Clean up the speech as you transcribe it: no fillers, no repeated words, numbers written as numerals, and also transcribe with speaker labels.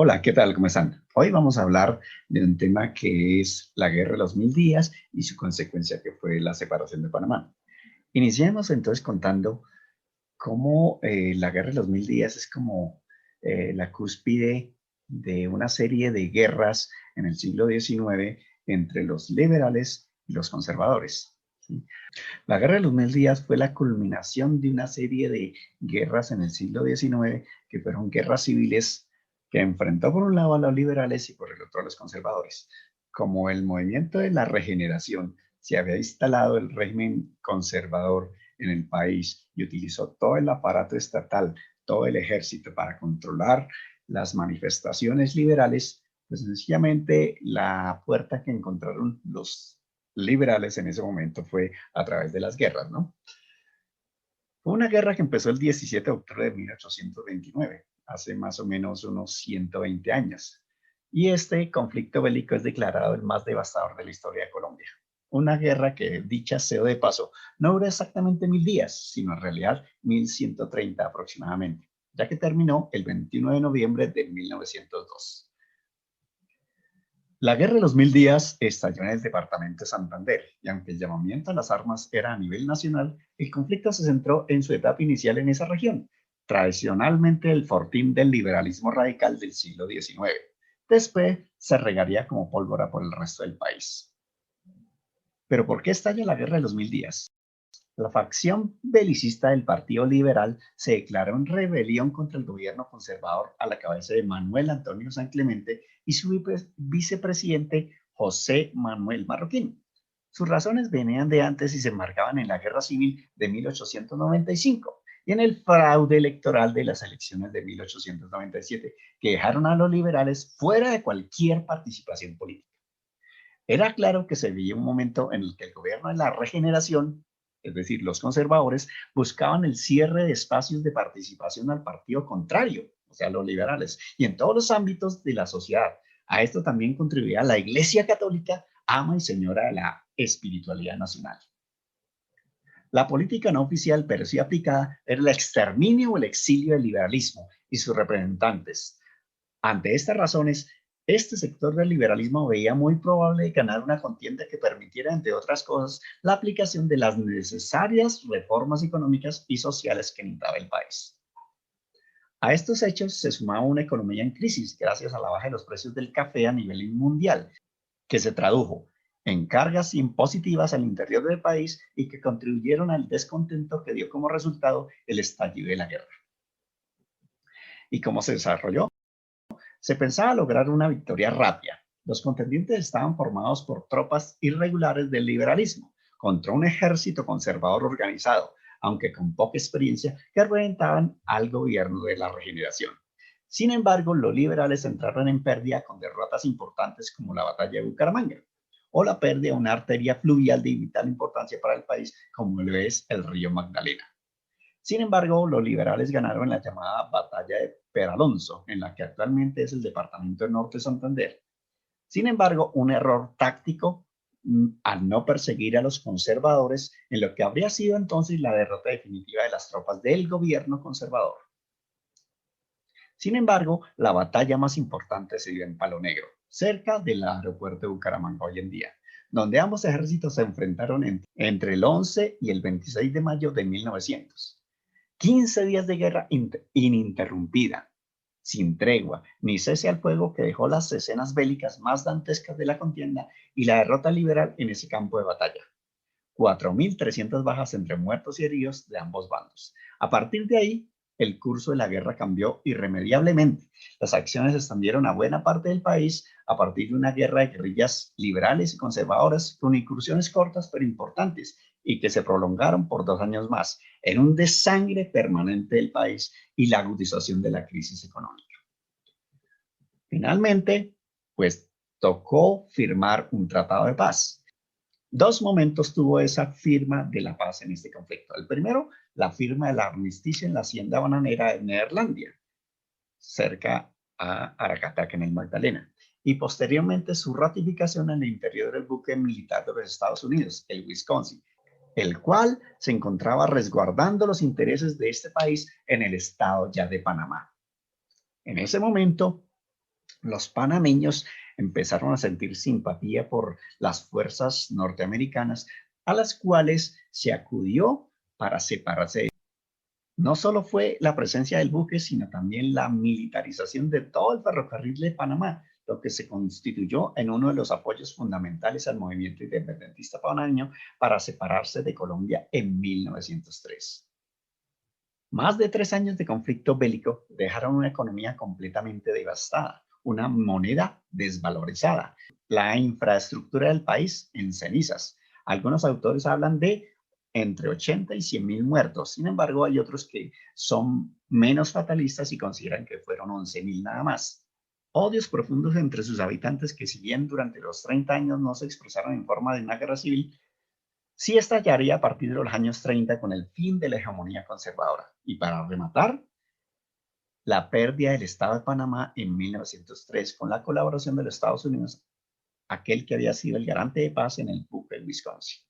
Speaker 1: Hola, ¿qué tal? ¿Cómo están? Hoy vamos a hablar de un tema que es la Guerra de los Mil Días y su consecuencia que fue la separación de Panamá. Iniciemos entonces contando cómo la Guerra de los Mil Días es como la cúspide de una serie de guerras en el siglo XIX entre los liberales y los conservadores. ¿Sí? La Guerra de los Mil Días fue la culminación de una serie de guerras en el siglo XIX que fueron guerras civiles que enfrentó por un lado a los liberales y por el otro a los conservadores. Como el movimiento de la regeneración se había instalado el régimen conservador en el país y utilizó todo el aparato estatal, todo el ejército para controlar las manifestaciones liberales, pues sencillamente la puerta que encontraron los liberales en ese momento fue a través de las guerras, ¿no? Fue una guerra que empezó el 17 de octubre de 1829, hace más o menos unos 120 años. Y este conflicto bélico es declarado el más devastador de la historia de Colombia. Una guerra que, dicha sea de paso, no duró exactamente 1000 días, sino en realidad 1130 aproximadamente, ya que terminó el 21 de noviembre de 1902. La Guerra de los Mil Días estalló en el departamento de Santander, y aunque el llamamiento a las armas era a nivel nacional, el conflicto se centró en su etapa inicial en esa región, tradicionalmente el fortín del liberalismo radical del siglo XIX. Después se regaría como pólvora por el resto del país. Pero ¿por qué estalla la Guerra de los Mil Días? La facción belicista del Partido Liberal se declaró en rebelión contra el gobierno conservador a la cabeza de Manuel Antonio San Clemente y su vicepresidente José Manuel Marroquín. Sus razones venían de antes y se enmarcaban en la Guerra Civil de 1895 y en el fraude electoral de las elecciones de 1897, que dejaron a los liberales fuera de cualquier participación política. Era claro que se veía un momento en el que el gobierno de la regeneración, es decir, los conservadores, buscaban el cierre de espacios de participación al partido contrario, o sea, los liberales, y en todos los ámbitos de la sociedad. A esto también contribuía la Iglesia Católica, ama y señora de la espiritualidad nacional. La política no oficial, pero sí aplicada, era el exterminio o el exilio del liberalismo y sus representantes. Ante estas razones, este sector del liberalismo veía muy probable ganar una contienda que permitiera, entre otras cosas, la aplicación de las necesarias reformas económicas y sociales que necesitaba el país. A estos hechos se sumaba una economía en crisis gracias a la baja de los precios del café a nivel mundial, que se tradujo en cargas impositivas al interior del país y que contribuyeron al descontento que dio como resultado el estallido de la guerra. ¿Y cómo se desarrolló? Se pensaba lograr una victoria rápida. Los contendientes estaban formados por tropas irregulares del liberalismo contra un ejército conservador organizado, aunque con poca experiencia, que reventaban al gobierno de la regeneración. Sin embargo, los liberales entraron en pérdida con derrotas importantes como la batalla de Bucaramanga o la pérdida de una arteria fluvial de vital importancia para el país como lo es el río Magdalena. Sin embargo, los liberales ganaron en la llamada Batalla de Peralonso, en la que actualmente es el departamento de Norte de Santander. Sin embargo, un error táctico al no perseguir a los conservadores en lo que habría sido entonces la derrota definitiva de las tropas del gobierno conservador. Sin embargo, la batalla más importante se dio en Palo Negro, cerca del aeropuerto de Bucaramanga hoy en día, donde ambos ejércitos se enfrentaron entre el 11 y el 26 de mayo de 1900. 15 días de guerra ininterrumpida, sin tregua, ni cese al fuego que dejó las escenas bélicas más dantescas de la contienda y la derrota liberal en ese campo de batalla. 4.300 bajas entre muertos y heridos de ambos bandos. A partir de ahí, el curso de la guerra cambió irremediablemente. Las acciones se extendieron a buena parte del país a partir de una guerra de guerrillas liberales y conservadoras con incursiones cortas pero importantes y que se prolongaron por 2 años más en un desangre permanente del país y la agudización de la crisis económica. Finalmente, pues tocó firmar un tratado de paz. Dos momentos tuvo esa firma de la paz en este conflicto. El primero, la firma del armisticio en la hacienda bananera de Neerlandia, cerca a Aracataca, en el Magdalena. Y posteriormente su ratificación en el interior del buque militar de los Estados Unidos, el Wisconsin, el cual se encontraba resguardando los intereses de este país en el estado ya de Panamá. En ese momento, Los panameños empezaron a sentir simpatía por las fuerzas norteamericanas a las cuales se acudió para separarse. No solo fue la presencia del buque, sino también la militarización de todo el ferrocarril de Panamá, lo que se constituyó en uno de los apoyos fundamentales al movimiento independentista panameño para separarse de Colombia en 1903. Más de 3 años de conflicto bélico dejaron una economía completamente devastada, una moneda desvalorizada, la infraestructura del país en cenizas. Algunos autores hablan de entre 80 y 100 mil muertos. Sin embargo, hay otros que son menos fatalistas y consideran que fueron 11.000 nada más. Odios profundos entre sus habitantes que, si bien durante los 30 años no se expresaron en forma de una guerra civil, sí estallaría a partir de los años 30 con el fin de la hegemonía conservadora. Y para rematar, la pérdida del Estado de Panamá en 1903 con la colaboración de los Estados Unidos, aquel que había sido el garante de paz en el buque Wisconsin.